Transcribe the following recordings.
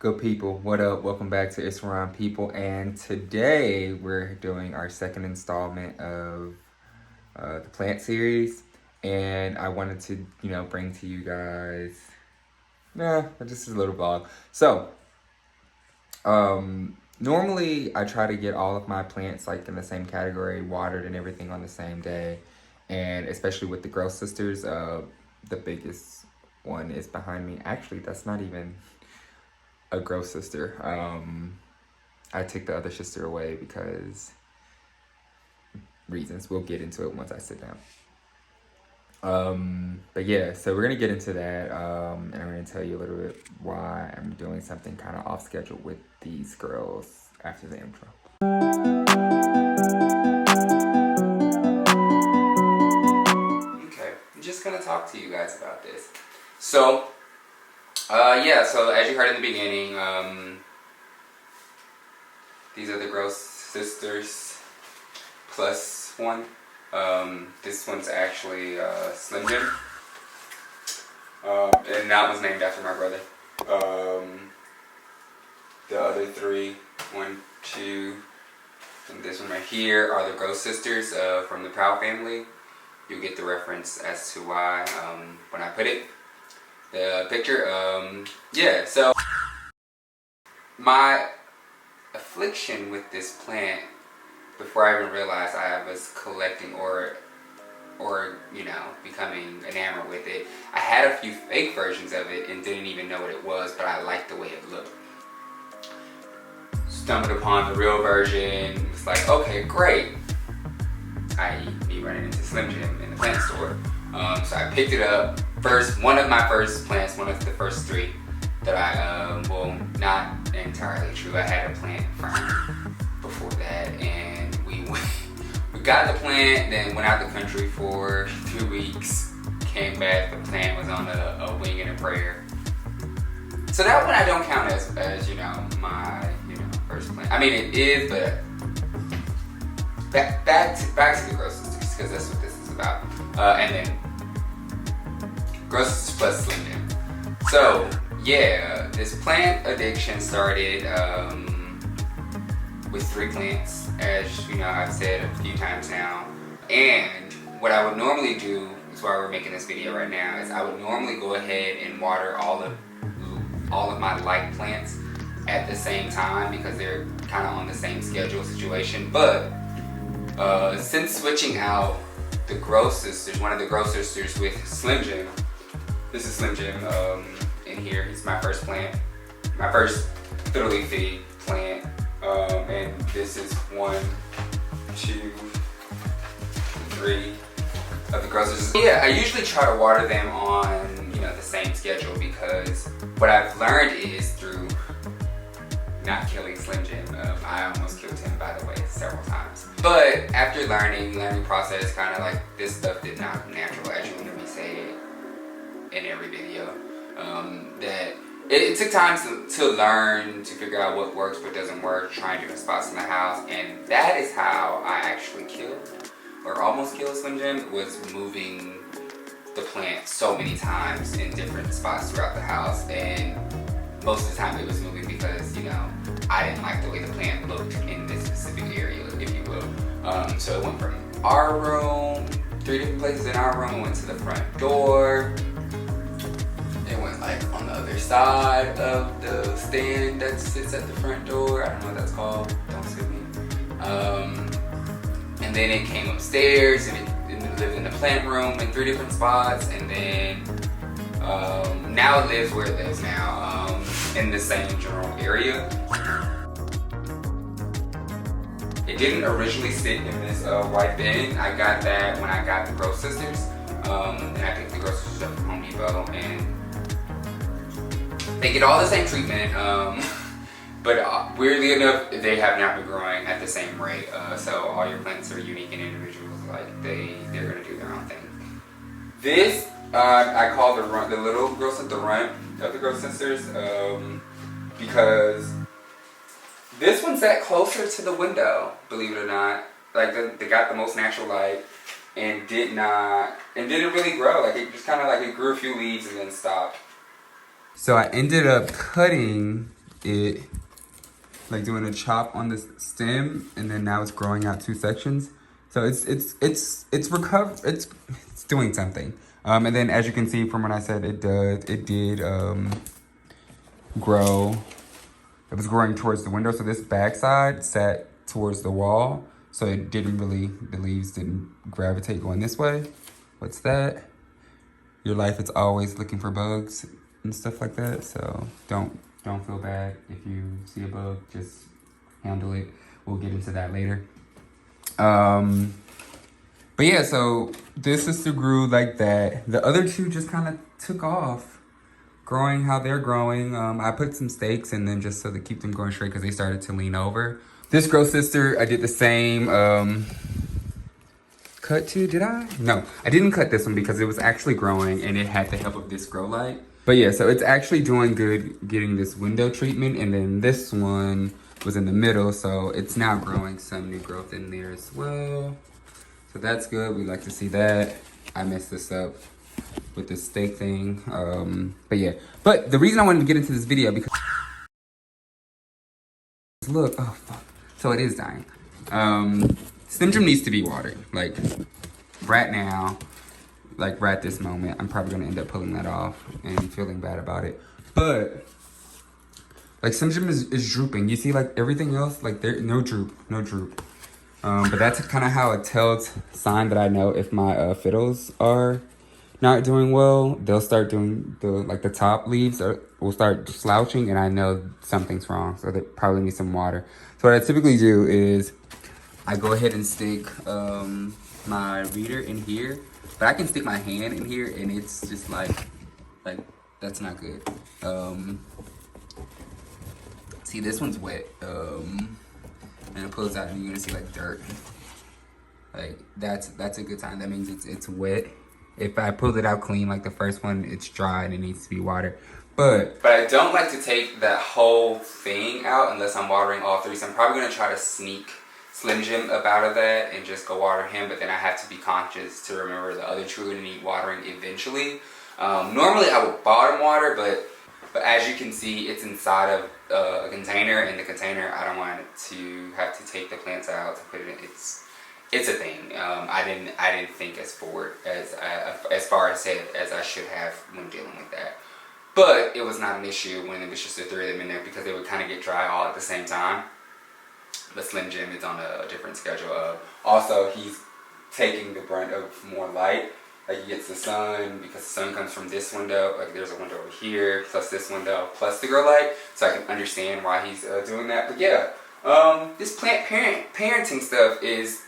Good people, what up? Welcome back to It's Around People, and today we're doing our second installment of the plant series, and I wanted to, bring to you guys, just a little vlog. So, normally I try to get all of my plants like in the same category, watered and everything on the same day, and especially with the Growth Sisters, the biggest one is behind me. Actually, that's not even a growth sister. I took the other sister away because reasons. We'll get into it once I sit down. But yeah, so we're gonna get into that, and I'm gonna tell you a little bit why I'm doing something kind of off schedule with these girls after the intro. Okay, I'm just gonna talk to you guys about this. So, so as you heard in the beginning, these are the Growth Sisters plus one. This one's actually Slim Jim, and that one's named after my brother. The other three, 1, 2, and this one right here are the Growth Sisters from the Proud family. You'll get the reference as to why when I put it. The picture, so my affliction with this plant, before I even realized I was collecting or becoming enamored with it, I had a few fake versions of it and didn't even know what it was, but I liked the way it looked. Stumbled upon the real version, it's like, okay, great. I.e. me running into Slim Jim in the plant store. So I picked it up. One of my first plants, one of the first three that I, not entirely true. I had a plant from before that, and we got the plant, then went out the country for 2 weeks, came back, the plant was on a wing and a prayer. So that one I don't count as my, first plant. I mean, it is, but back to the Growth Sisters, because that's what this is about. And then Growth Sisters plus Slim Jim. So, yeah, this plant addiction started with 3 plants, as I've said a few times now. And what I would normally do, is why we're making this video right now, is I would normally go ahead and water all of my light plants at the same time because they're kind of on the same schedule situation. But since switching out the Growth Sisters, one of the Growth Sisters with Slim Jim, this is Slim Jim in here. He's my first plant, my first Fiddle leafy plant, and this is 1, 2, 3 of the Growth Sisters. Yeah, I usually try to water them on the same schedule because what I've learned is through not killing Slim Jim. I almost killed him, by the way, several times. But after learning process, kind of like this stuff did not come natural, as you hear me say in every video. That it took time to learn, to figure out what works, what doesn't work, trying different spots in the house, and that is how I actually killed, or almost killed Slim Jim, was moving the plant so many times in different spots throughout the house. And most of the time it was moving because, I didn't like the way the plant looked in this specific area, if you will. So it went from our room, 3 different places in our room, went to the front door. It went like on the other side of the stand that sits at the front door. I don't know what that's called, don't sue me. And then it came upstairs and it lived in the plant room in 3 different spots. And then now it lives where it lives now, in the same general area. It didn't originally sit in this white bin. I got that when I got the Growth Sisters, and I picked the Growth Sisters up from Home Depot, and they get all the same treatment, but weirdly enough, they have not been growing at the same rate. So all your plants are unique and individuals. Like they're gonna do their own thing. This I call the little Growth Sister, the runt of the Growth Sisters, because this one sat closer to the window, believe it or not. Like they got the most natural light and didn't really grow. Like it just kind of like it grew a few leaves and then stopped. So I ended up cutting it like doing a chop on the stem, and then now it's growing out 2 sections. So it's doing something. And then as you can see from what I said, it did grow. It was growing towards the window, so this backside sat towards the wall, so it didn't really, the leaves didn't gravitate going this way. What's that? Your life is always looking for bugs and stuff like that, so don't feel bad if you see a bug, just handle it. We'll get into that later. But yeah, so this sister grew like that. The other 2 just kind of took off, growing how they're growing. I put some stakes in them just so to keep them going straight because they started to lean over. This grow sister, I did the same cut to, did I? No, I didn't cut this one because it was actually growing and it had the help of this grow light. But yeah, so it's actually doing good getting this window treatment, and then this one was in the middle, so it's now growing some new growth in there as well. So that's good, we like to see that. I messed this up with this stake thing, but yeah. But the reason I wanted to get into this video because look, oh fuck, so it is dying. Stem Gym needs to be watered, like right now, like right this moment. I'm probably gonna end up pulling that off and feeling bad about it. But like Stem Gym is drooping. You see like everything else, like there, no droop. But that's kind of how it tells sign that I know if my fiddles are not doing well. They'll start doing the top leaves will start slouching, and I know something's wrong. So they probably need some water. So what I typically do is I go ahead and stick my reader in here, but I can stick my hand in here and it's just like that's not good. See, this one's wet, and it pulls out and you're gonna see like dirt. Like that's a good sign. That means it's wet. If I pulled it out clean like the first one, it's dry and it needs to be watered. But I don't like to take that whole thing out unless I'm watering all 3. So I'm probably gonna try to sneak Slim Jim up out of that and just go water him, but then I have to be conscious to remember the other 2 are gonna need watering eventually. Normally I would bottom water, but as you can see, it's inside of a container, and the container, I don't want to have to take the plants out to put it in. It's a thing. I didn't think as forward as far as I should have when dealing with that. But it was not an issue when it was just the 3 of them in there because they would kind of get dry all at the same time. But Slim Jim is on a different schedule. Also, he's taking the brunt of more light. Like he gets the sun because the sun comes from this window. Like there's a window over here, plus this window, plus the grow light. So I can understand why he's doing that. But yeah, this plant parenting stuff is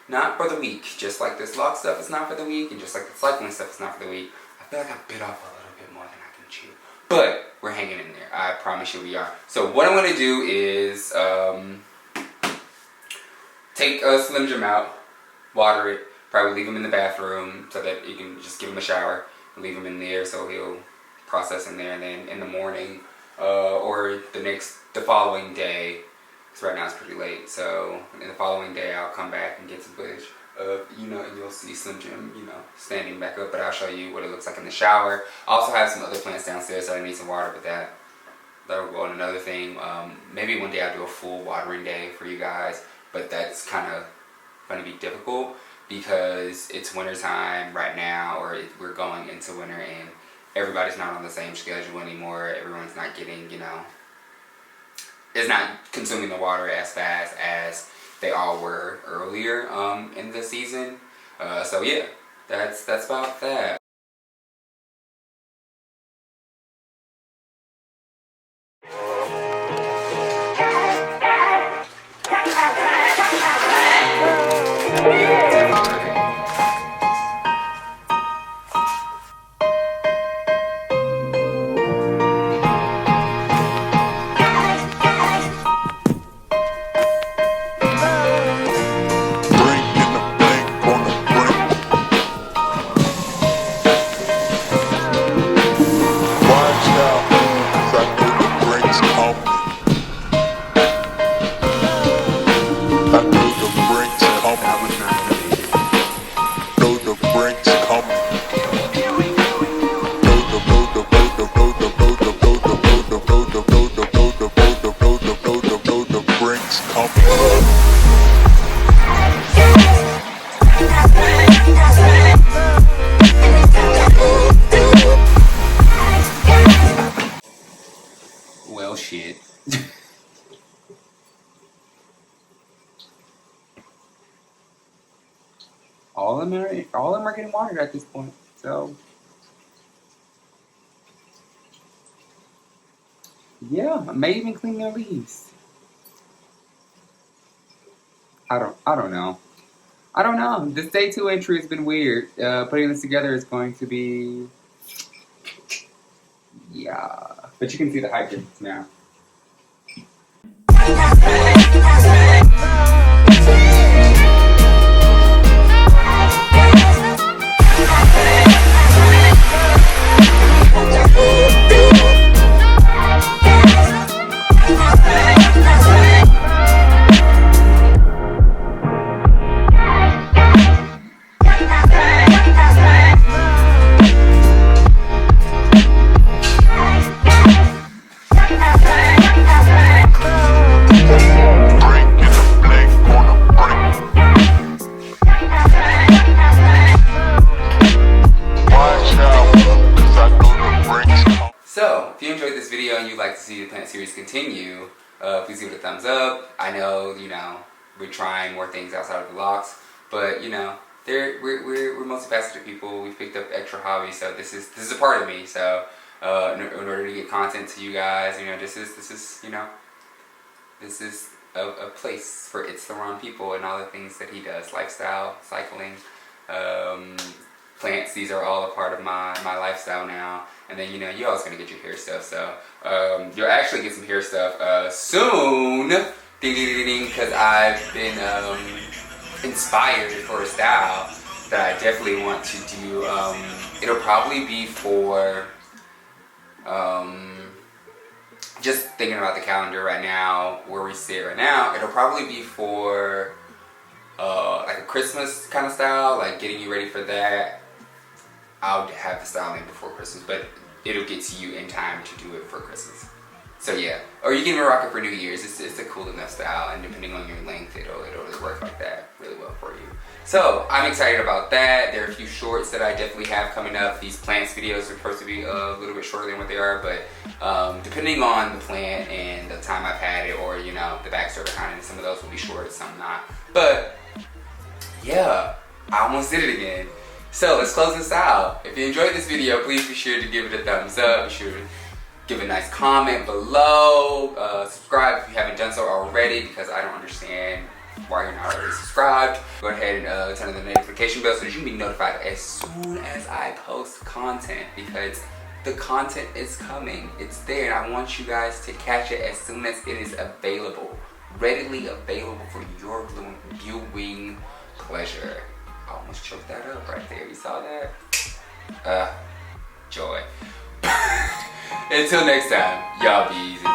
not for the weak. Just like this lock stuff is not for the weak, and just like the cycling stuff is not for the weak. I feel like I bit off a little bit more than I can chew. But we're hanging in there. I promise you we are. So what I'm going to do is take Slim Jim out, water it, probably leave him in the bathroom so that you can just give him a shower, leave him in there so he'll process in there, and then in the morning or the following day, because right now it's pretty late, so in the following day I'll come back and get some footage of, and you'll see Slim Jim, standing back up, but I'll show you what it looks like in the shower. I also have some other plants downstairs, so I need some water, but that'll go on another thing. Maybe one day I'll do a full watering day for you guys, but that's kind of going to be difficult because it's winter time right now, or we're going into winter, and everybody's not on the same schedule anymore. Everyone's not getting, is not consuming the water as fast as they all were earlier in the season. So yeah, that's about that. double shit. all of them are getting watered at this point. So yeah, I may even clean their leaves. I don't know. I don't know. This day 2 entry has been weird. Putting this together is going to be, yeah. But you can see the hydrants now. So, if you enjoyed this video and you'd like to see the plant series continue, please give it a thumbs up. I know, we're trying more things outside of the locs, but we're multifaceted people. We've picked up extra hobbies, so this is a part of me. So, in order to get content to you guys, this is a place for itslaroneppl and all the things that he does: lifestyle, cycling, plants. These are all a part of my lifestyle now. And then you're always gonna get your hair stuff. So you'll actually get some hair stuff soon. Ding ding ding ding, because I've been inspired for a style that I definitely want to do. It'll probably be for just thinking about the calendar right now, where we sit right now. It'll probably be for like a Christmas kind of style, like getting you ready for that. I'll have the style in before Christmas, but it'll get to you in time to do it for Christmas. So yeah, or you can even rock it for New Year's. It's a cool enough style, and depending on your length, it'll really work like that really well for you. So I'm excited about that. There are a few shorts that I definitely have coming up. These plants videos are supposed to be a little bit shorter than what they are, but depending on the plant and the time I've had it, or the backstory behind it, some of those will be short, some not. But yeah, I almost did it again. So let's close this out. If you enjoyed this video, please be sure to give it a thumbs up. Be sure to give a nice comment below. Subscribe if you haven't done so already, because I don't understand why you're not already subscribed. Go ahead and turn on the notification bell so that you can be notified as soon as I post content, because the content is coming. It's there, and I want you guys to catch it as soon as it is available. Readily available for your viewing pleasure. I almost choked that up right there. You saw that? Joy. Until next time, y'all be easy.